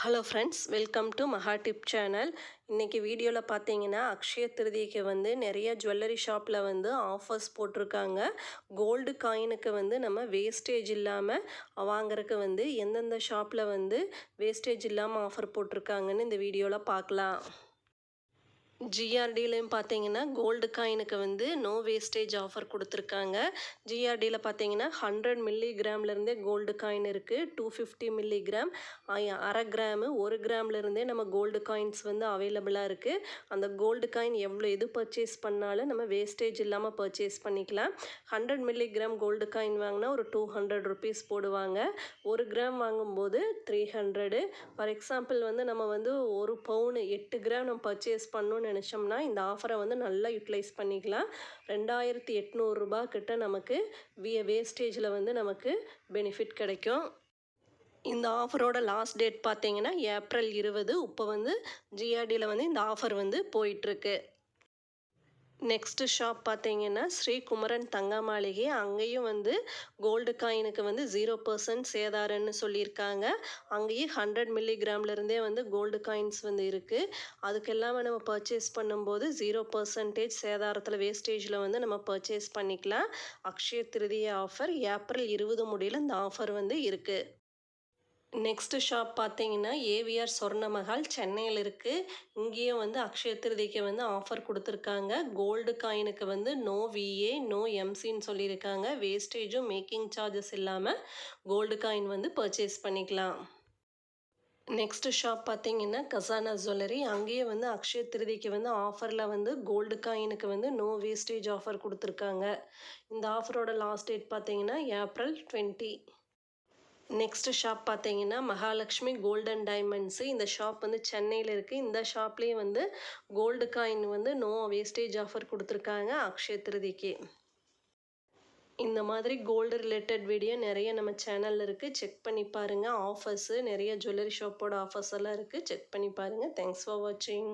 Hello friends, welcome to Maha tip channel. இன்றைக்கி வீடியோவில் பார்த்தீங்கன்னா அக்ஷய திருதிக்கு வந்து நிறைய ஜுவல்லரி ஷாப்பில் வந்து ஆஃபர்ஸ் போட்டிருக்காங்க. கோல்டு காயினுக்கு வந்து நம்ம வேஸ்டேஜ் இல்லாமல் வாங்குறதுக்கு வந்து எந்தெந்த ஷாப்பில் வந்து வேஸ்டேஜ் இல்லாமல் ஆஃபர் போட்டிருக்காங்கன்னு இந்த வீடியோவில் பார்க்கலாம். ஜிஆர்டிலையும் பார்த்தீங்கன்னா கோல்டு காயினுக்கு வந்து நோ வேஸ்டேஜ் ஆஃபர் கொடுத்துருக்காங்க. ஜிஆர்டியில் பார்த்தீங்கன்னா 100 மில்லிகிராம்லேருந்தே கோல்டு காயின் இருக்குது. 250 மில்லிகிராம், அரை கிராமு, 1 கிராம்லேருந்தே நம்ம கோல்டு காயின்ஸ் வந்து அவைலபிளாக இருக்குது. அந்த கோல்டு காயின் எது பர்ச்சேஸ் பண்ணாலும் நம்ம வேஸ்டேஜ் இல்லாமல் பர்ச்சேஸ் பண்ணிக்கலாம். 100 மில்லிகிராம் கோல்டு காயின் வாங்கினா ஒரு 200 ருபீஸ் போடுவாங்க. 1 கிராம் வாங்கும்போது 300. ஃபார் எக்ஸாம்பிள் வந்து நம்ம வந்து 1 பவுனு 8 கிராம் நம்ம பர்ச்சேஸ் பண்ணணும்னு நினச்சோம்னா இந்த ஆஃபரை வந்து நல்லா யூட்டிலைஸ் பண்ணிக்கலாம். 2800 ரூபா கிட்ட நமக்கு வேஸ்டேஜில் வந்து நமக்கு பெனிஃபிட் கிடைக்கும். இந்த ஆஃபரோட லாஸ்ட் டேட் பார்த்தீங்கன்னா ஏப்ரல் 20. இப்போ வந்து ஜிஆர்டியில் வந்து இந்த ஆஃபர் வந்து போயிட்டுருக்கு. நெக்ஸ்ட்டு ஷாப் பார்த்தீங்கன்னா ஸ்ரீ குமரன் தங்க மாளிகை. அங்கேயும் வந்து கோல்டு காயினுக்கு வந்து 0% சேதாரன்னு சொல்லியிருக்காங்க. அங்கேயும் 100 மில்லிகிராம்லேருந்தே வந்து கோல்டு காயின்ஸ் வந்து இருக்குது. அதுக்கெல்லாமே நம்ம பர்ச்சேஸ் பண்ணும்போது 0% சேதாரத்தில் வேஸ்டேஜில் வந்து நம்ம பர்ச்சேஸ் பண்ணிக்கலாம். அக்ஷய திருதியை ஆஃபர் ஏப்ரல் 20 முடியல இந்த ஆஃபர் வந்து இருக்குது. நெக்ஸ்ட்டு ஷாப் பார்த்தீங்கன்னா ஏவிஆர் சொர்ண மஹால் சென்னையில் இருக்குது. இங்கேயும் வந்து அக்ஷய திருதிக்கு வந்து ஆஃபர் கொடுத்துருக்காங்க. கோல்டு காயினுக்கு வந்து நோ விஏ நோ எம்சின்னு சொல்லியிருக்காங்க. வேஸ்டேஜும் மேக்கிங் சார்ஜஸ் இல்லாமல் கோல்டு காயின் வந்து பர்ச்சேஸ் பண்ணிக்கலாம். நெக்ஸ்ட்டு ஷாப் பார்த்தீங்கன்னா கசானா ஜுவல்லரி. அங்கேயே வந்து அக்ஷய திருதிக்கு வந்து ஆஃபரில் வந்து கோல்டு காயினுக்கு வந்து நோ வேஸ்டேஜ் ஆஃபர் கொடுத்துருக்காங்க. இந்த ஆஃபரோட லாஸ்ட் டேட் பார்த்தீங்கன்னா ஏப்ரல் 20. நெக்ஸ்ட்டு ஷாப் பார்த்தீங்கன்னா மகாலட்சுமி கோல்டன் டைமண்ட்ஸு. இந்த ஷாப் வந்து சென்னையில் இருக்குது. இந்த ஷாப்லேயே வந்து கோல்டு காயின் வந்து நோ வேஸ்டேஜ் ஆஃபர் கொடுத்துருக்காங்க அக்ஷய திருதிக்கு. இந்த மாதிரி கோல்டு ரிலேட்டட் வீடியோ நிறைய நம்ம சேனலில் இருக்குது. செக் பண்ணி பாருங்கள். ஆஃபர்ஸு நிறைய ஜுவல்லரி ஷாப்போட ஆஃபர்ஸ் எல்லாம் இருக்குது. செக் பண்ணி பாருங்கள். தேங்க்ஸ் ஃபார் வாட்சிங்.